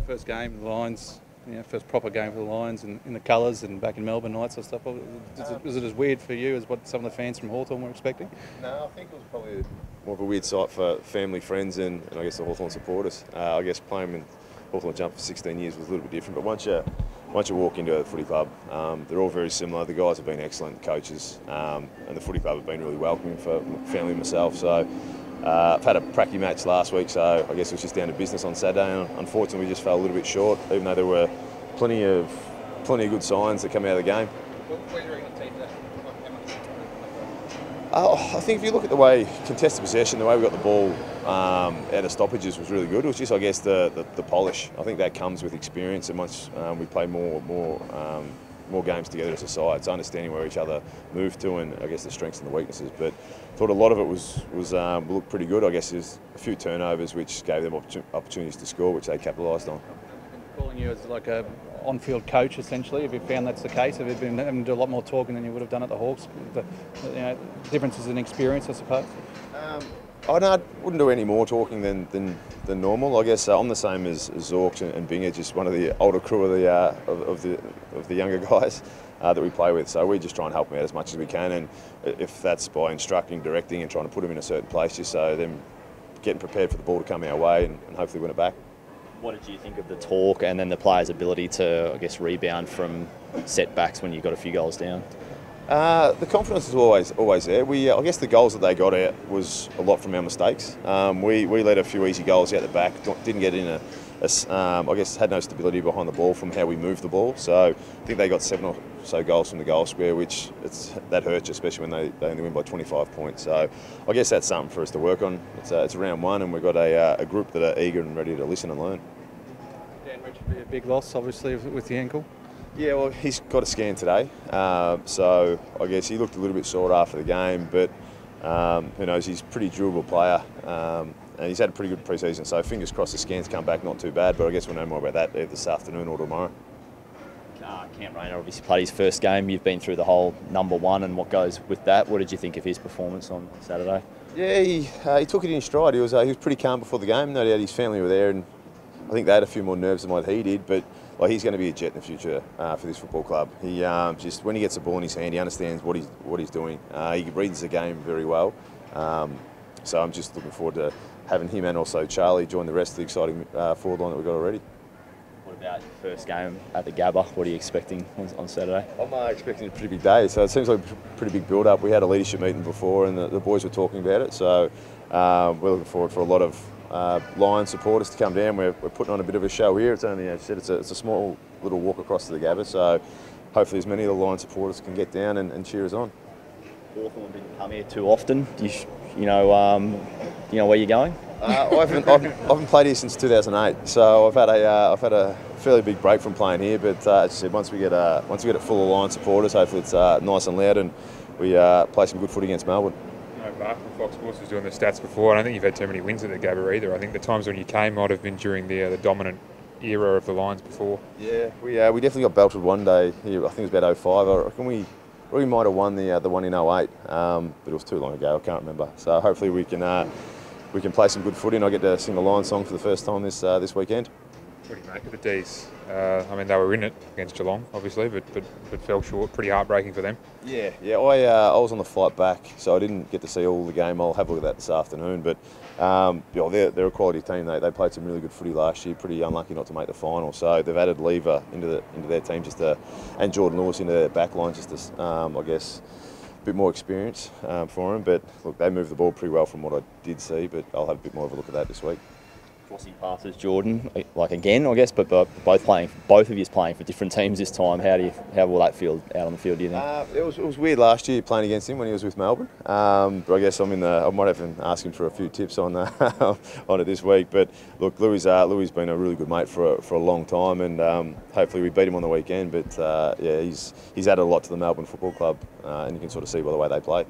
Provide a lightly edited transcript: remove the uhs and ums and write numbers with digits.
first game of the Lions, first proper game for the Lions in the colours and back in Melbourne, all that sort of stuff. Was it as weird for you as what some of the fans from Hawthorn were expecting? No, I think it was probably more of a weird sight for family, friends and I guess the Hawthorn supporters. I guess playing in Hawthorn Jump for 16 years was a little bit different, but once you walk into a footy club, they're all very similar. The guys have been excellent, coaches, and the footy club have been really welcoming for family and myself. So I've had a pracky match last week, so I guess it was just down to business on Saturday, and unfortunately we just fell a little bit short, even though there were plenty of good signs that come out of the game. Where do you reckon the team that? I think if you look at the way contested possession, the way we got the ball out of stoppages was really good. It was just, I guess, the polish. I think that comes with experience, and once we play more games together as a side, it's understanding where each other move to, and I guess the strengths and the weaknesses. But I thought a lot of it was looked pretty good. I guess there's a few turnovers which gave them opportunities to score, which they capitalised on. Calling you as like a on-field coach, essentially. Have you found that's the case? Have you been having to do a lot more talking than you would have done at the Hawks? The differences in experience, I suppose. I wouldn't do any more talking than normal. I guess I'm the same as Zorks and Binger, just one of the older crew of the younger guys that we play with. So we just try and help them out as much as we can, and if that's by instructing, directing, and trying to put them in a certain place, just so them getting prepared for the ball to come our way and hopefully win it back. What did you think of the talk and then the players' ability to, I guess, rebound from setbacks when you got a few goals down? The confidence is always there. I guess the goals that they got out was a lot from our mistakes. We let a few easy goals out the back, didn't get in I guess had no stability behind the ball from how we moved the ball. So I think they got 7 or so goals from the goal square, which that hurts, especially when they only win by 25 points. So I guess that's something for us to work on. It's round one, and we've got a group that are eager and ready to listen and learn. Dan Richard be a big loss, obviously, with the ankle. Yeah, well, he's got a scan today, so I guess he looked a little bit sore after the game, but who knows, he's a pretty durable player, and he's had a pretty good pre-season, so fingers crossed the scans come back not too bad, but I guess we'll know more about that either this afternoon or tomorrow. Cam Rayner obviously played his first game. You've been through the whole number one and what goes with that. What did you think of his performance on Saturday? Yeah, he took it in stride. He was pretty calm before the game. No doubt his family were there, and I think they had a few more nerves than what he did, but he's going to be a jet in the future for this football club. He just when he gets the ball in his hand, he understands what he's doing. He reads the game very well. So I'm just looking forward to having him and also Charlie join the rest of the exciting forward line that we've got already. What about your first game at the Gabba? What are you expecting on Saturday? I'm expecting a pretty big day, so it seems like a pretty big build-up. We had a leadership meeting before, and the boys were talking about it, so we're looking forward for a lot of Lions supporters to come down. We're putting on a bit of a show here. It's only, as I said, it's a small little walk across to the Gabba, so hopefully as many of the Lions supporters can get down and cheer us on. Hawthorn didn't come here too often. You know where you're going? I haven't played here since 2008, so I've had a fairly big break from playing here. But as I said, once we get it full of Lions supporters, hopefully it's nice and loud, and we play some good footy against Melbourne. Mark from Fox Sports was doing the stats before. I don't think you've had too many wins at the Gabba either. I think the times when you came might have been during the dominant era of the Lions before. Yeah, we definitely got belted one day here. I think it was about 05. I reckon we might have won the one in 08, but it was too long ago. I can't remember. So hopefully we can play some good footy, and I get to sing the Lions song for the first time this weekend. What do you make of the D's? I mean, they were in it against Geelong, obviously, but fell short. Pretty heartbreaking for them. Yeah. I was on the flight back, so I didn't get to see all the game. I'll have a look at that this afternoon. But they're a quality team. They played some really good footy last year. Pretty unlucky not to make the final. So they've added Lever into their team and Jordan Lewis into their back line just to, I guess, a bit more experience for them. But look, they moved the ball pretty well from what I did see. But I'll have a bit more of a look at that this week. Crossing paths as Jordan, like again, I guess, but both of you playing for different teams this time. How will that feel out on the field, do you think? It was weird last year playing against him when he was with Melbourne. But I guess I might have to ask him for a few tips on on it this week. But look, Louis been a really good mate for a long time, and hopefully we beat him on the weekend. But he's added a lot to the Melbourne Football Club, and you can sort of see by the way they play.